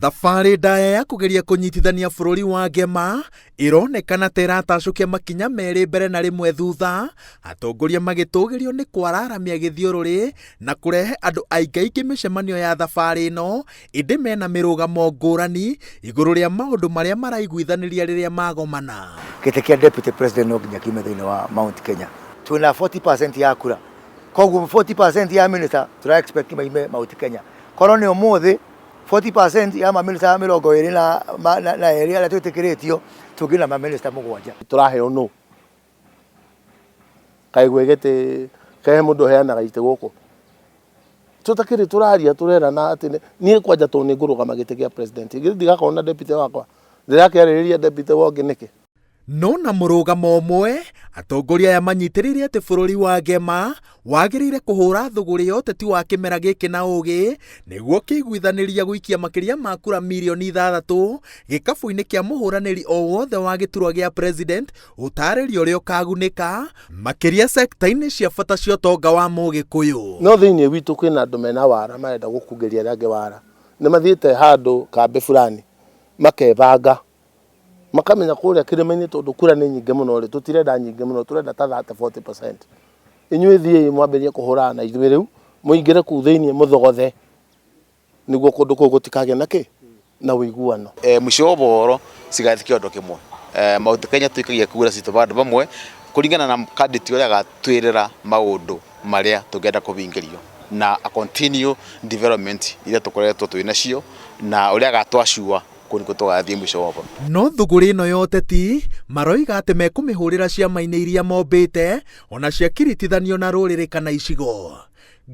Thabarĩ ndaya ya kũgeria kũnyitithania bũrũri wa Ngema ĩronekana ta ĩratacũkia makinya merĩ mbere na rĩmwe thutha, atongoria magĩtũgĩrio nĩ kwararamia gĩthiũrũrĩ na kũrehe andũ aingĩ mĩcemanio ya thabarĩ ĩno, ĩndĩ mena mĩrũgamo ngũrani igũrũ rĩa maũndũ marĩa maraiguithanĩria rĩrĩa magomana. Gĩtĩ kĩa Deputy President no nginya kiume thĩinĩ wa Mount Kenya. Twĩna 40% ya kura, koguo 40% ya minister tũra expect maime Mount Kenya. Korwo nĩ ũmũthĩ 40% ya maminista mĩrongo ĩrĩ na ĩrĩ arĩa twĩtĩkĩrĩtio tũngĩ na maminista mũgwanja. Tũraheo no kaigwe gĩtĩ kahe mũndũ heanaga itĩ gũkũ tũtakĩrĩ tũraria tũrerana atĩ niĩ kwanja tondũ nĩ ngũrũgama gĩtĩ gĩa president ndigakorwo na deputy wakwa ndĩrakĩarĩrĩria deputy wonge nĩkĩ. No na mũrũgamo ũmwe atongoria aya manyitĩrĩire atĩ bũrũri wa Ngema wagĩrĩire kũhũra thũgũrĩ ya ũteti wa kĩmera gĩkĩ na ũgĩ nĩguo kĩiguithanĩria gũikia makĩria ma kura mirioni 6 gĩkabũ-inĩ kĩa mũhũranĩri o wothe wa gĩturwa gĩa president ũtarĩrio ũrĩa ũkagunĩka makĩria sekta-inĩ cia bata cia ũtonga wa Mũgĩkũyũ. No thĩinĩ witũ kwĩna andũ mena wara marenda gũkungĩria arĩa angĩ wara, nĩ mathiĩte handũ kambe fulani makebanga makamenya kũrĩa kĩrĩma-inĩ tondũ kura nĩ nyingĩ mũno rĩ tũtirenda nyingĩ mũno tũrenda ta 30-40%. Inyuĩ thiĩ mwambĩrĩrie kũhũrana na ithuĩ rĩu mũingĩre kũu thĩinĩ mũthogothe nĩguo kũndũ kũu gũtikagĩa na kĩ na ũiguano. Mũico wa ũhoro cigathikio ũndũ kĩmwe Mount Kenya tuikagia kura citũ bandũ bamwe kũringana na candidate ũrĩa agatwĩrĩra maũndũ marĩa tũngĩenda kũbingĩrio na a continue development iria tũkoretwo twĩnacio na ũrĩa agatwacua kũnĩkũ tũgathiĩ mũico wa ũhoro. No thũgũrĩ ĩno ya ũteti maroiga atĩ mekũmĩhũrĩra ciama-inĩ iria mombĩte ona ciakiritithanio na rũrĩrĩ kana icigo.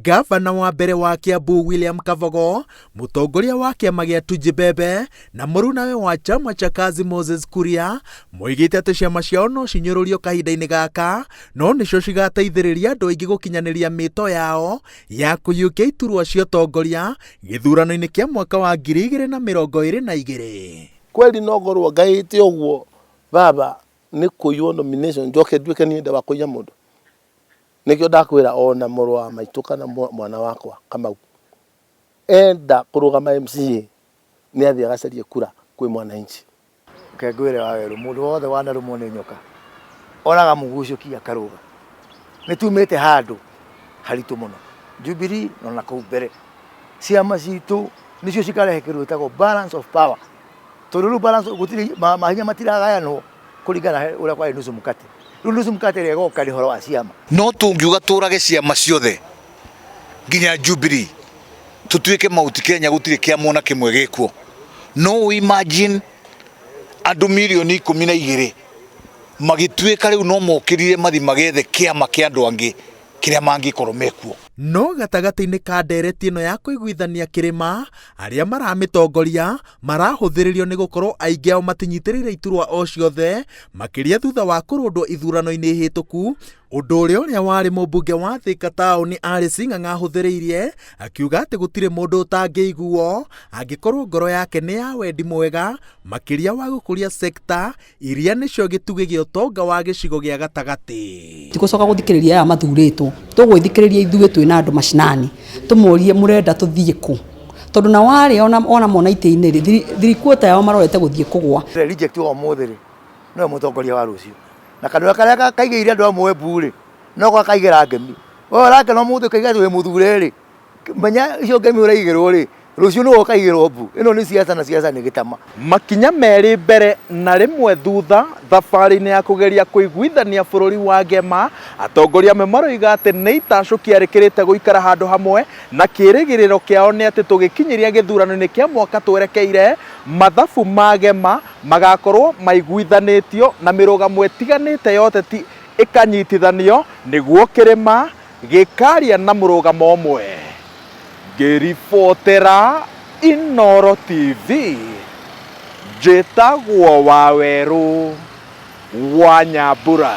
Gavana wa mbere wa Kiambu William Kabogo, mũtongoria wa kĩama gĩa Tujibebe na mũrunawe wa chama cha Kazi Moses Kuria moigĩte atĩ ciama ciao no cinyũrũrio kahinda-inĩ gaka no nĩcio cigateithĩrĩria andũ aingĩ gũkinyanĩria mĩto yao ya kũiyũkia iturwa cia ũtongoria gĩthurano-inĩ kĩa mwaka wa 2022. Kweli no ngorwo ngaĩte ũguo baba nĩ kũiywo nomination njoke nduĩke niĩ wa kũiya mũndũ. Nĩkĩo ndakwĩra ona mũrũ wa maitũ kana mwana wakwa Kamau enda kũrũgama MCA nĩ athiĩ agacarie kura kwĩ mwananchi. Ngwĩre wa werũ mũndũ wothe wanarũmwo nĩ nyoka oraga mũgucũkia karũga. Nĩ tumĩte handũ haritũ mũno Jubilee na kũu mbere ciama citũ nĩcio cikarehe kĩndũ gĩtagwo balance of power. Tondũ rĩu balance gũtirĩ mahinya matiragayanwo kũringana ũrĩa kwarĩ nusu mkate. Nusu mkate rĩa goka rĩhoro wa ciama. No tũngiuga tũrage ciama ciothe nginya Jubilee tũtuĩke Mount Kenya gũtirĩ kĩama ona kĩmwe gĩkuo. No imagine andũ milioni 12 magĩtuĩka rĩu no mokĩrire mathi magethe kĩama kĩa andũ angĩ kĩrĩa mangĩkorwo mekuo. No gatagatĩ-inĩ ka ndereti ĩno ya kũiguithania kĩrĩma arĩa maramĩtongoria marahũthĩrĩrio nĩ gũkorwo aingĩ ao matinyitĩrĩire iturwa o ciothe makĩria thutha wa kũrũndwo ithurano-inĩ hĩtũku, ũndũ ũrĩa warĩ mũmbunge wa Thika taũni Alice Ng'ang'a ahũthĩrĩirie akiuga atĩ gũtirĩ mũndũ ũtangĩiguo angĩkorwo ngoro yake nĩ ya wendi mwega makĩria wa gũkũria sekta iria nĩcio gĩtugĩ gĩa ũtonga wa gĩcigo gĩa gatagatĩ. Tigucoka gũthikĩrĩria aya mathurĩtwo tũgwĩthikĩrĩria ithuĩ twĩna andũ macinani tũmorie mũrenda tũthiĩ kũ tondũ na warĩ ona mona itĩ-inĩ rĩ thirikũota yao marorete gũthiĩ kũgwa. Reject wa mũthĩ rĩ no mũtongoria wa rũciũ na kandu karĩa kaigĩire andũ amwe mbure no gakaigĩra ngemi rake no mũndũ kaiga twĩ mũthure rĩ menya icio ngemi ũraigĩrwo rĩ rũciũ no ũkaigĩrwo mbu. Ĩno nĩ siasa na siasa nĩ gĩtama. Makinya merĩ mbere na rĩmwe thutha thabarĩ-inĩ ya kũgeria kũiguithania bũrũri wa Ngema atongoria amwe maroiga atĩ nĩ itacũkia rĩkĩrĩte gũikara handũ hamwe na kĩrĩgĩrĩro kĩao nĩ atĩ tũgĩkinyĩria gĩthurano-inĩ kĩa mwaka twerekeire mathabu ma Ngema magakorwo maiguithanĩtio na mĩrũgamo ĩtiganĩte ya ũteti ĩkanyitithanio nĩguo kĩrĩma gĩkaria na mũrũgamo ũmwe. Ngĩribotera Inooro TV njĩtagwo Wawerũ wa Nyambura.